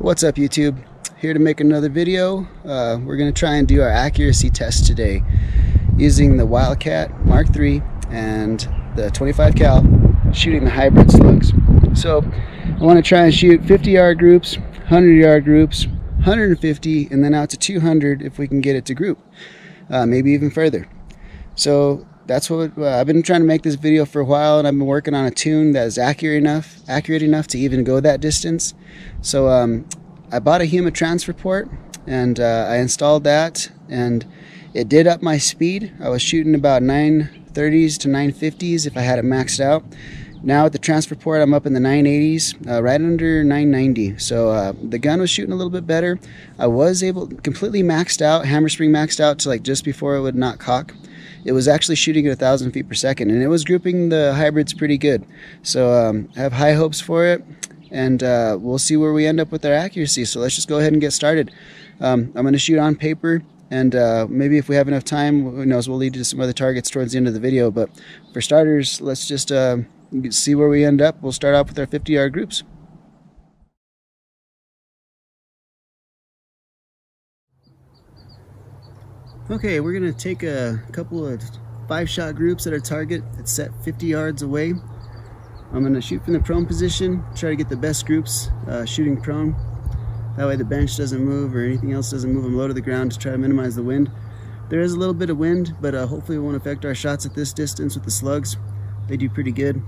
What's up, YouTube? Here to make another video. We're going to try and do our accuracy test today using the Wildcat MK3 and the 25 cal shooting the hybrid slugs. So I want to try and shoot 50-yard groups, 100-yard groups, 150, and then out to 200 if we can get it to group, maybe even further. So that's what I've been trying to make this video for a while, and I've been working on a tune that is accurate enough to even go that distance. So I bought a huma transfer port, and I installed that, and it did up my speed. I was shooting about 930s to 950s if I had it maxed out. Now with the transfer port, I'm up in the 980s, right under 990. So the gun was shooting a little bit better. I was completely maxed out, hammer spring maxed out to like just before it would not cock. It was actually shooting at 1,000 feet per second, and it was grouping the hybrids pretty good. So I have high hopes for it, and we'll see where we end up with our accuracy. So let's just go ahead and get started. I'm going to shoot on paper, and maybe if we have enough time, who knows, we'll lead to some other targets towards the end of the video. But for starters, let's just see where we end up. We'll start off with our 50-yard groups. Okay, we're going to take a couple of 5-shot groups at our target. It's set 50 yards away. I'm going to shoot from the prone position, try to get the best groups shooting prone. That way the bench doesn't move or anything else doesn't move. I'm low to the ground to try to minimize the wind. There is a little bit of wind, but hopefully it won't affect our shots at this distance with the slugs. They do pretty good.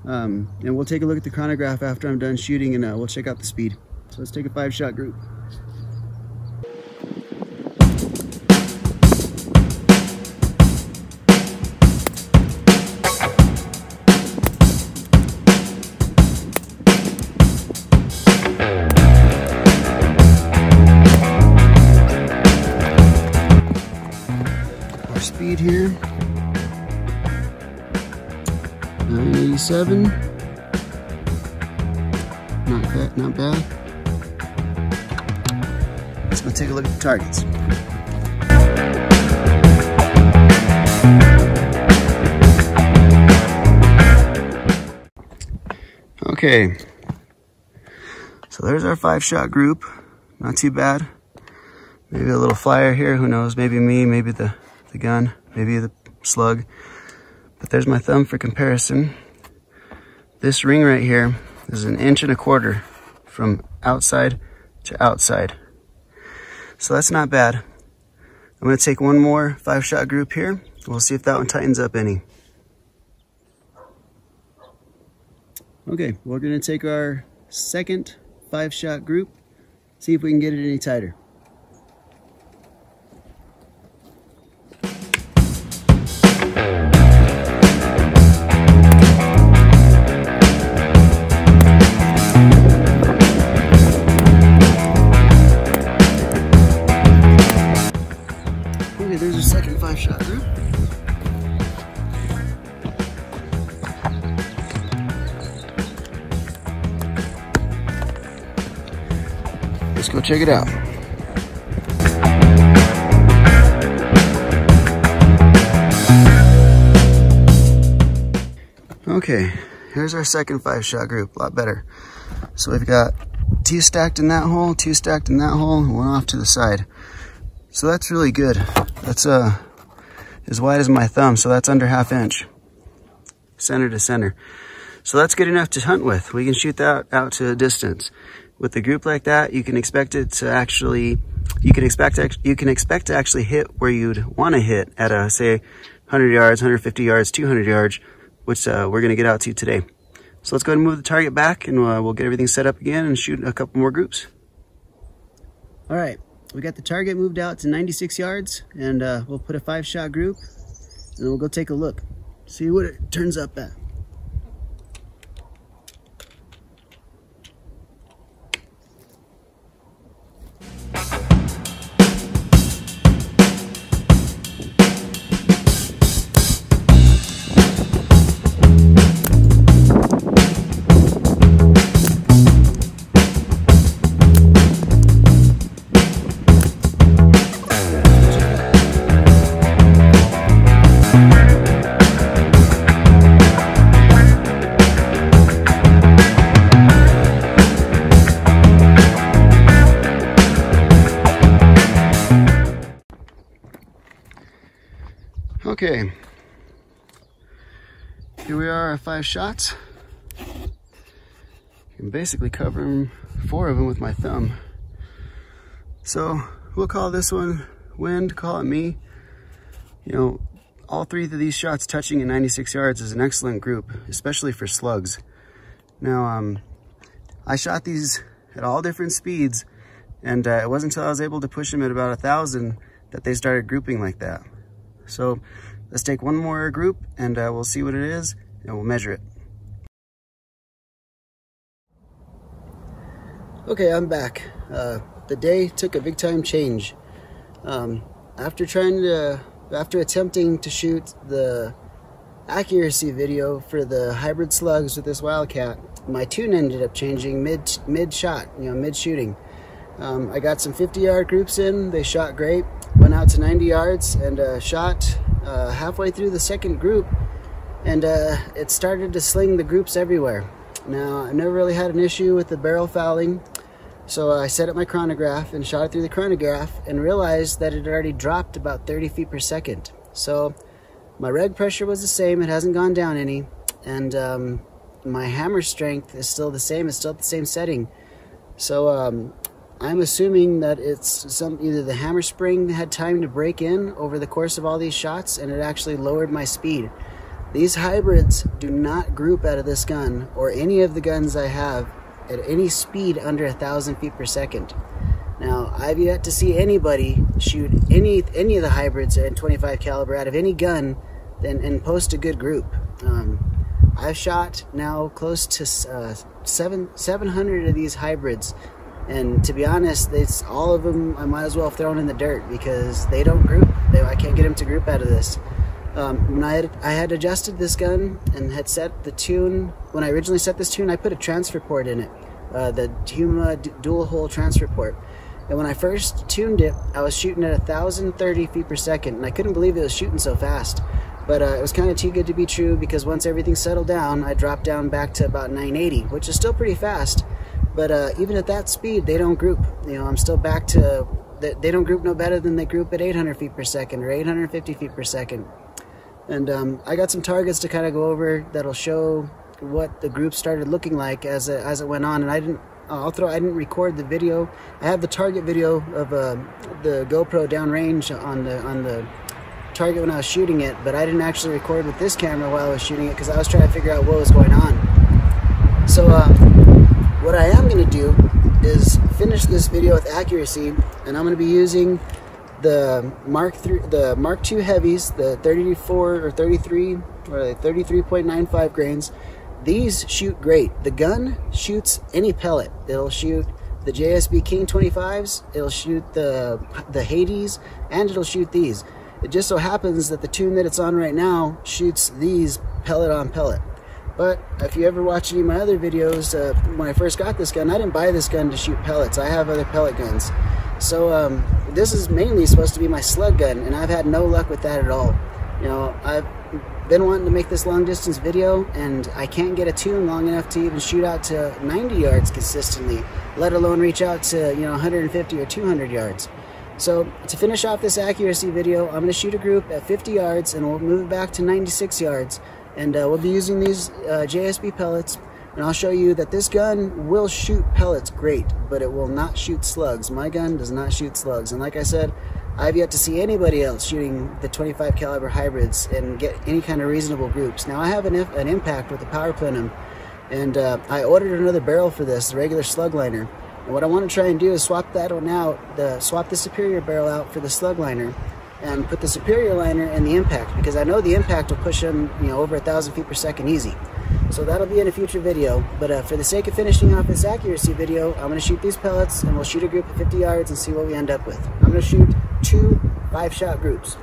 And we'll take a look at the chronograph after I'm done shooting, and we'll check out the speed. So let's take a 5-shot group. Our speed here, 987. Not bad. Let's go take a look at the targets. Okay, so there's our 5-shot group. Not too bad. Maybe a little flyer here, who knows, maybe me, maybe the gun, maybe the slug. But there's my thumb for comparison. This ring right here is 1.25 inches from outside to outside. So that's not bad. I'm gonna take one more 5-shot group here. We'll see if that one tightens up any. Okay, we're gonna take our second 5-shot group, see if we can get it any tighter. Okay, there's our second 5-shot group. Let's go check it out. Okay, here's our second 5-shot group, a lot better. So we've got 2 stacked in that hole, 2 stacked in that hole, and 1 off to the side. So that's really good. That's as wide as my thumb, so that's under 1/2 inch, center to center. So that's good enough to hunt with. We can shoot that out to a distance. With a group like that, you can expect it to actually, you can expect to actually hit where you'd want to hit at a, say, 100 yards, 150 yards, 200 yards, which we're going to get out to today. So let's go ahead and move the target back, and we'll get everything set up again and shoot a couple more groups. All right, we got the target moved out to 96 yards, and we'll put a 5-shot group, and then we'll go take a look, see what it turns up at. Okay, here we are at 5 shots. I can basically cover them, 4 of them with my thumb. So we'll call this one wind, call it me. You know, all 3 of these shots touching at 96 yards is an excellent group, especially for slugs. Now, I shot these at all different speeds, and it wasn't until I was able to push them at about 1,000 that they started grouping like that. So let's take one more group and we'll see what it is and we'll measure it. Okay, I'm back. The day took a big time change. After attempting to shoot the accuracy video for the hybrid slugs with this Wildcat, my tune ended up changing mid shot, you know, mid shooting. I got some 50-yard groups in. They shot great. Went out to 90 yards and shot halfway through the second group, and it started to sling the groups everywhere. Now, I never really had an issue with the barrel fouling, so I set up my chronograph and shot it through the chronograph and realized that it had already dropped about 30 feet per second. So my reg pressure was the same, it hasn't gone down any, and my hammer strength is still the same, it's still at the same setting. So I'm assuming that it's either the hammer spring had time to break in over the course of all these shots and it actually lowered my speed. These hybrids do not group out of this gun or any of the guns I have at any speed under 1,000 feet per second. Now, I've yet to see anybody shoot any of the hybrids at 25 caliber out of any gun and post a good group. I've shot now close to 700 of these hybrids, and to be honest, all of them I might as well have thrown in the dirt because they don't group. I can't get them to group out of this. When I had adjusted this gun and had set the tune, when I originally set this tune, I put a transfer port in it, the huma dual hole transfer port. And when I first tuned it, I was shooting at 1,030 feet per second, and I couldn't believe it was shooting so fast. But it was kind of too good to be true, because once everything settled down, I dropped down back to about 980, which is still pretty fast. But even at that speed, they don't group. You know, I'm still back to, they don't group no better than they group at 800 feet per second or 850 feet per second. And I got some targets to kind of go over that'll show what the group started looking like as it went on. And I didn't record the video. I have the target video of the GoPro downrange on the target when I was shooting it, but I didn't actually record with this camera while I was shooting it because I was trying to figure out what was going on. So what I am going to do is finish this video with accuracy, and I'm going to be using the Mark II heavies, the 34 or 33 or 33.95 grains. These shoot great. The gun shoots any pellet. It'll shoot the JSB King 25s, it'll shoot the Hades, and it'll shoot these. It just so happens that the tune that it's on right now shoots these pellet on pellet. But if you ever watch any of my other videos, when I first got this gun, I didn't buy this gun to shoot pellets. I have other pellet guns. So this is mainly supposed to be my slug gun, and I've had no luck with that at all. You know, I've been wanting to make this long distance video, and I can't get a tune long enough to even shoot out to 90 yards consistently, let alone reach out to, you know, 150 or 200 yards. So to finish off this accuracy video, I'm going to shoot a group at 50 yards, and we'll move it back to 96 yards. And we'll be using these JSB pellets, and I'll show you that this gun will shoot pellets great, but it will not shoot slugs. My gun does not shoot slugs, and like I said, I've yet to see anybody else shooting the 25 caliber hybrids and get any kind of reasonable groups. Now I have an impact with the power plenum, and I ordered another barrel for this, the regular slug liner. And what I want to try and do is swap that one out, swap the superior barrel out for the slug liner, and put the superior liner in the impact, because I know the impact will push them, you know, over 1,000 feet per second easy. So that'll be in a future video. But for the sake of finishing off this accuracy video, I'm going to shoot these pellets, and we'll shoot a group at 50 yards and see what we end up with. I'm going to shoot 2 5-shot groups.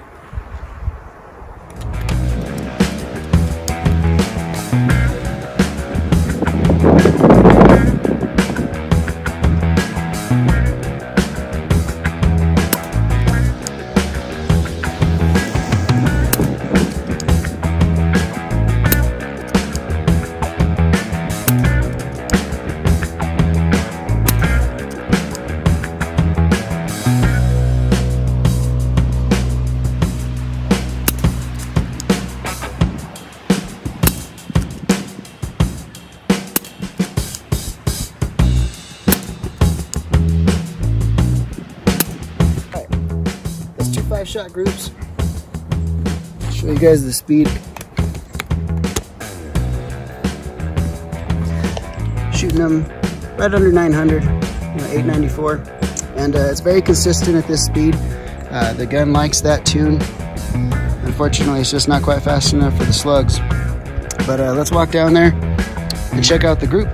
5-shot groups. Show you guys the speed. Shooting them right under 900, 894, and it's very consistent at this speed. The gun likes that tune. Unfortunately, it's just not quite fast enough for the slugs. But let's walk down there and check out the group.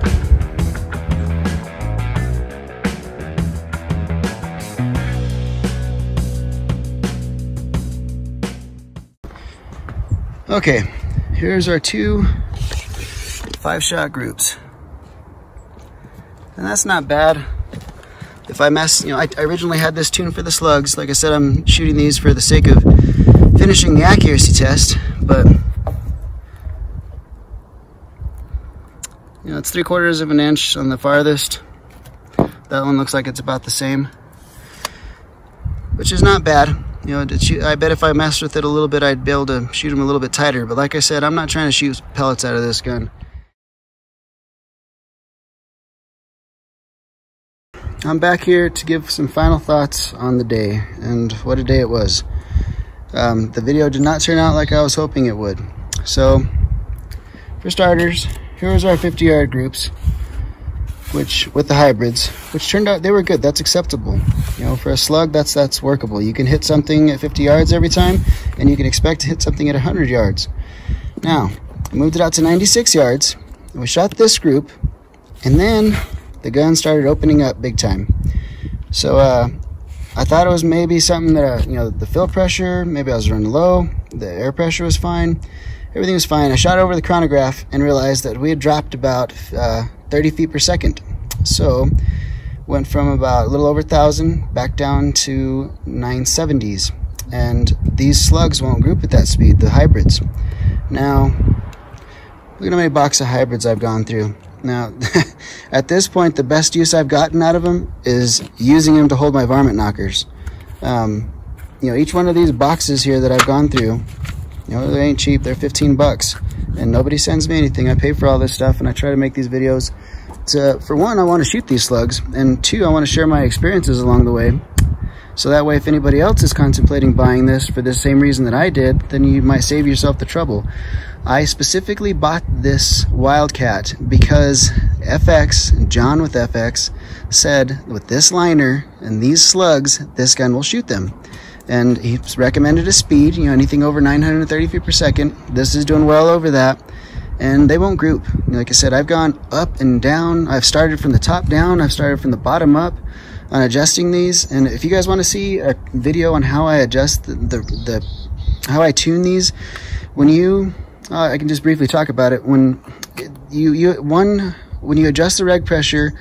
Okay, here's our two 5-shot groups. And that's not bad. If I mess, I originally had this tune for the slugs. Like I said, I'm shooting these for the sake of finishing the accuracy test, but it's 3/4 of an inch on the farthest. That one looks like it's about the same, which is not bad. I bet if I messed with it a little bit, I'd be able to shoot them a little bit tighter. But like I said, I'm not trying to shoot pellets out of this gun. I'm back here to give some final thoughts on the day, and what a day it was. The video did not turn out like I was hoping it would. So, for starters, here was our 50-yard groups, which with the hybrids, which turned out they were good. That's acceptable. For a slug, that's workable. You can hit something at 50 yards every time, and you can expect to hit something at 100 yards. Now, I moved it out to 96 yards, and we shot this group, and then the gun started opening up big time. So I thought it was maybe something that, the fill pressure, maybe I was running low, the air pressure was fine, everything was fine. I shot over the chronograph and realized that we had dropped about 30 feet per second. So went from about a little over 1,000 back down to 970s. And these slugs won't group at that speed, the hybrids. Now, look at how many boxes of hybrids I've gone through. Now, at this point, the best use I've gotten out of them is using them to hold my varmint knockers. Each one of these boxes here that I've gone through, they ain't cheap. They're 15 bucks, and nobody sends me anything. I pay for all this stuff, and I try to make these videos for one, I want to shoot these slugs, and two, I want to share my experiences along the way. So that way, if anybody else is contemplating buying this for the same reason that I did, then you might save yourself the trouble. I specifically bought this Wildcat because FX, John with FX, said with this liner and these slugs, this gun will shoot them. And he recommended a speed, anything over 930 feet per second. This is doing well over that. And they won't group. Like I said, I've gone up and down. I've started from the top down. I've started from the bottom up on adjusting these. And if you guys want to see a video on how I adjust how I tune these, when you I can just briefly talk about it. When you adjust the reg pressure,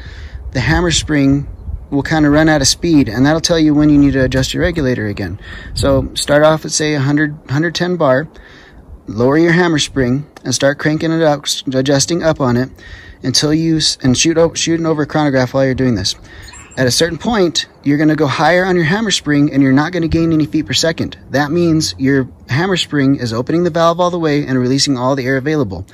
the hammer spring will kind of run out of speed, and that'll tell you when you need to adjust your regulator again. So start off at say 110 bar, lower your hammer spring, and start cranking it up, adjusting up on it until shooting over a chronograph while you're doing this. At a certain point, you're going to go higher on your hammer spring, and you're not going to gain any feet per second. That means your hammer spring is opening the valve all the way and releasing all the air available.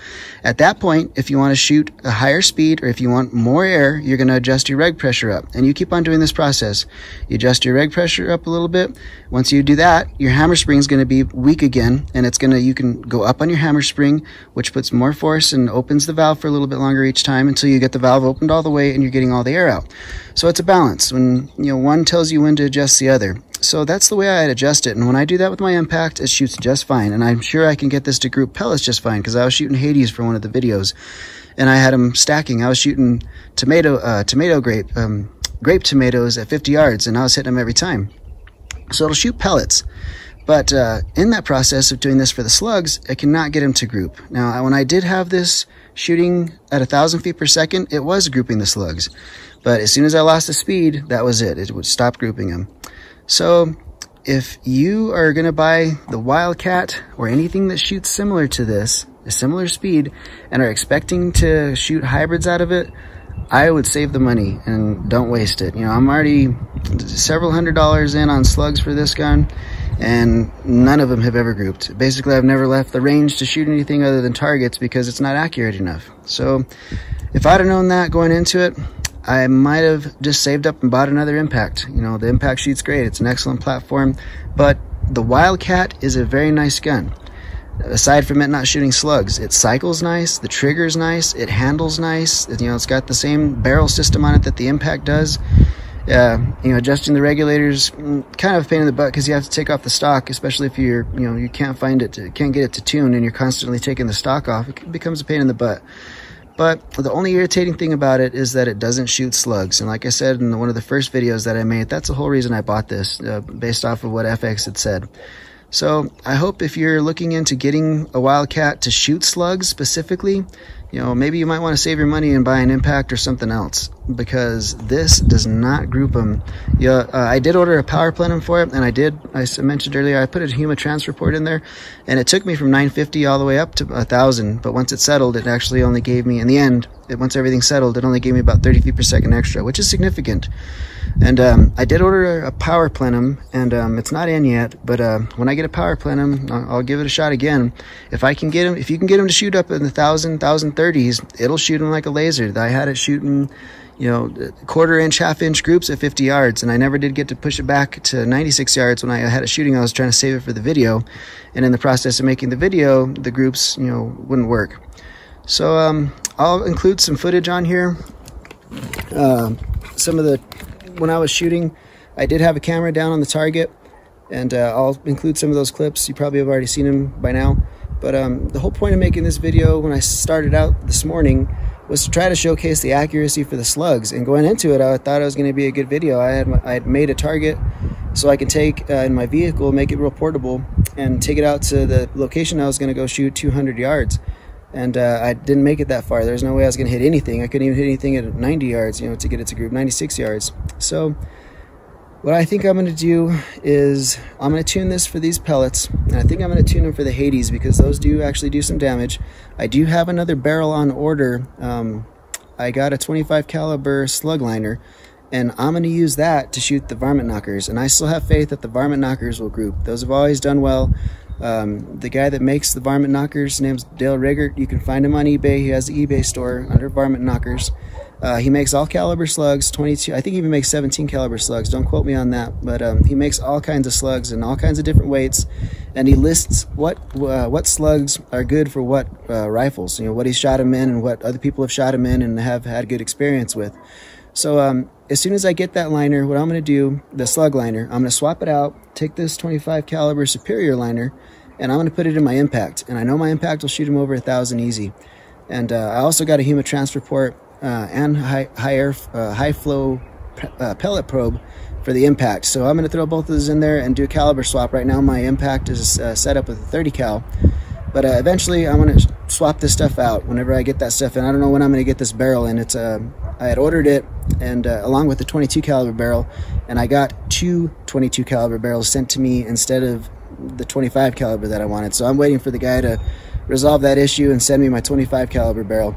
At that point, if you want to shoot a higher speed or if you want more air, you're going to adjust your reg pressure up. And you keep on doing this process. You adjust your reg pressure up a little bit. Once you do that, your hammer spring is going to be weak again, and you can go up on your hammer spring, which puts more force and opens the valve for a little bit longer each time until you get the valve opened all the way and you're getting all the air out. So it's a balance. When one tells you when to adjust the other. So that's the way I'd adjust it. And when I do that with my impact, it shoots just fine. And I'm sure I can get this to group pellets just fine, because I was shooting Hades for one of the videos, and I had them stacking. I was shooting grape tomatoes at 50 yards, and I was hitting them every time. So it'll shoot pellets. But in that process of doing this for the slugs, I cannot get them to group. Now, when I did have this shooting at 1,000 feet per second, it was grouping the slugs. But as soon as I lost the speed, that was it. It would stop grouping them. So if you are going to buy the Wildcat or anything that shoots similar to this, a similar speed, and are expecting to shoot hybrids out of it, I would save the money and don't waste it. I'm already several $100s in on slugs for this gun, and none of them have ever grouped. Basically, I've never left the range to shoot anything other than targets because it's not accurate enough. So if I'd have known that going into it, I might have just saved up and bought another impact. The impact sheet's great. It's an excellent platform, but the Wildcat is a very nice gun. Aside from it not shooting slugs, it cycles nice, the trigger's nice, it handles nice, you know, it's got the same barrel system on it that the Impact does. You know, adjusting the regulators, kind of a pain in the butt because you have to take off the stock, especially if you're, you know, you can't find it, can't get it to tune and you're constantly taking the stock off. It becomes a pain in the butt. But the only irritating thing about it is that it doesn't shoot slugs. And like I said in one of the first videos that I made, that's the whole reason I bought this, based off of what FX had said. So I hope if you're looking into getting a Wildcat to shoot slugs specifically, you know, maybe you might want to save your money and buy an Impact or something else, because this does not group them. Yeah, I did order a power plenum for it, and I mentioned earlier, I put a huma transfer port in there, and it took me from 950 all the way up to 1,000, but once it settled, it actually only gave me, in the end, once everything settled, it only gave me about 30 feet per second extra, which is significant. And I did order a power plenum, and it's not in yet, but when I get a power plenum, I'll give it a shot again. If I can get them, if you can get them to shoot up in the 1030s, it'll shoot them like a laser. I had it shooting, you know, quarter-inch, half-inch groups at 50 yards, and I never did get to push it back to 96 yards when I had it shooting. I was trying to save it for the video, and in the process of making the video, the groups, you know, wouldn't work. So I'll include some footage on here. Some of the, when I was shooting, I did have a camera down on the target, and I'll include some of those clips. You probably have already seen them by now. But the whole point of making this video when I started out this morning was to try to showcase the accuracy for the slugs. And going into it, I thought it was going to be a good video. I had made a target so I can take in my vehicle, make it real portable, and take it out to the location I was going to go shoot 200 yards. And I didn't make it that far. There's no way I was going to hit anything. I couldn't even hit anything at 90 yards, you know, to get it to group, 96 yards. So what I think I'm going to do is I'm going to tune this for these pellets, and I think I'm going to tune them for the Hades because those do actually do some damage. I do have another barrel on order. I got a 25 caliber slug liner, and I'm going to use that to shoot the varmint knockers, and I still have faith that the varmint knockers will group. Those have always done well. The guy that makes the varmint knockers, his name's Dale Riggert. You can find him on eBay. He has the eBay store under varmint knockers. He makes all caliber slugs, 22, I think he even makes 17 caliber slugs. Don't quote me on that, but he makes all kinds of slugs and all kinds of different weights, and he lists what slugs are good for what rifles, you know, what he's shot him in and what other people have shot him in and have had good experience with. So as soon as I get that liner, what I'm going to do, the slug liner, I'm going to swap it out, take this 25 caliber Superior liner, and I'm going to put it in my Impact. And I know my Impact will shoot him over 1,000 easy. And I also got a huma transfer port and high flow pellet probe for the Impact. So I'm going to throw both of those in there and do a caliber swap. Right now my Impact is set up with a 30 cal. But eventually I'm going to swap this stuff out whenever I get that stuff in. I don't know when I'm going to get this barrel in. It's I had ordered it, and along with the 22 caliber barrel, and I got two 22 caliber barrels sent to me instead of the 25 caliber that I wanted. So I'm waiting for the guy to resolve that issue and send me my 25 caliber barrel.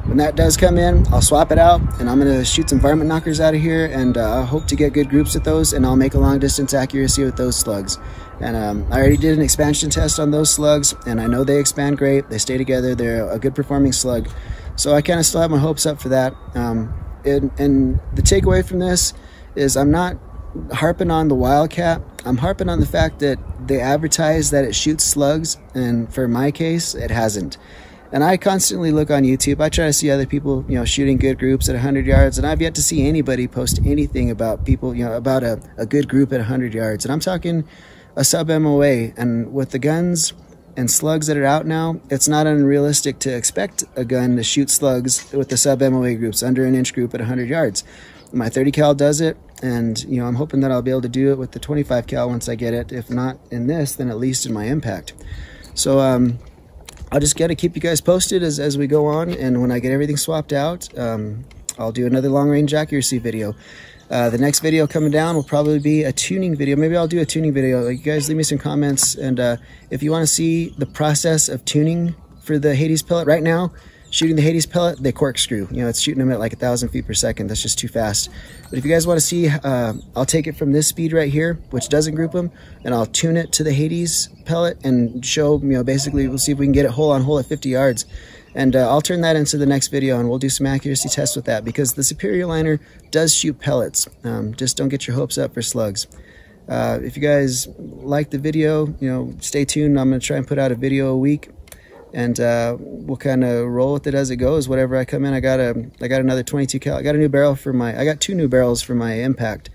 When that does come in, I'll swap it out, and I'm going to shoot some varmint knockers out of here, and I hope to get good groups with those, and I'll make a long distance accuracy with those slugs. And I already did an expansion test on those slugs, and I know they expand great. They stay together. They're a good performing slug. So I kind of still have my hopes up for that. And the takeaway from this is I'm not harping on the Wildcat. I'm harping on the fact that they advertise that it shoots slugs, and for my case, it hasn't. And I constantly look on YouTube. I try to see other people, you know, shooting good groups at 100 yards, and I've yet to see anybody post anything about people, you know, about a good group at 100 yards. And I'm talking a sub MOA, and with the guns and slugs that are out now, it's not unrealistic to expect a gun to shoot slugs with the sub MOA groups, under an inch group at 100 yards. My 30 cal does it, and you know, I'm hoping that I'll be able to do it with the 25 cal once I get it. If not in this, then at least in my Impact. So I'll just gotta keep you guys posted as we go on, and when I get everything swapped out, I'll do another long range accuracy video. The next video coming down will probably be a tuning video. Maybe I'll do a tuning video. You guys leave me some comments, and if you want to see the process of tuning for the Hades pellet, right now shooting the Hades pellet, they corkscrew. You know, it's shooting them at like 1,000 feet per second. That's just too fast. But if you guys want to see, I'll take it from this speed right here, which doesn't group them, and I'll tune it to the Hades pellet and show, you know, basically we'll see if we can get it hole on hole at 50 yards. And I'll turn that into the next video, and we'll do some accuracy tests with that, because the Superior liner does shoot pellets. Just don't get your hopes up for slugs. If you guys like the video, you know, stay tuned. I'm going to try and put out a video a week, and we'll kind of roll with it as it goes. Whatever I come in, I got another 22 cal. I got a new barrel for my. I got 2 new barrels for my impact,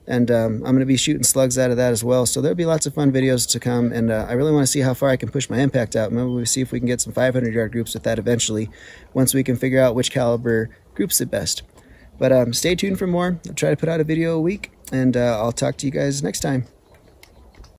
and I'm going to be shooting slugs out of that as well. So there'll be lots of fun videos to come, and I really want to see how far I can push my impact out. Maybe we'll see if we can get some 500-yard groups with that eventually, once we can figure out which caliber groups it best. But stay tuned for more. I'll try to put out a video a week, and I'll talk to you guys next time.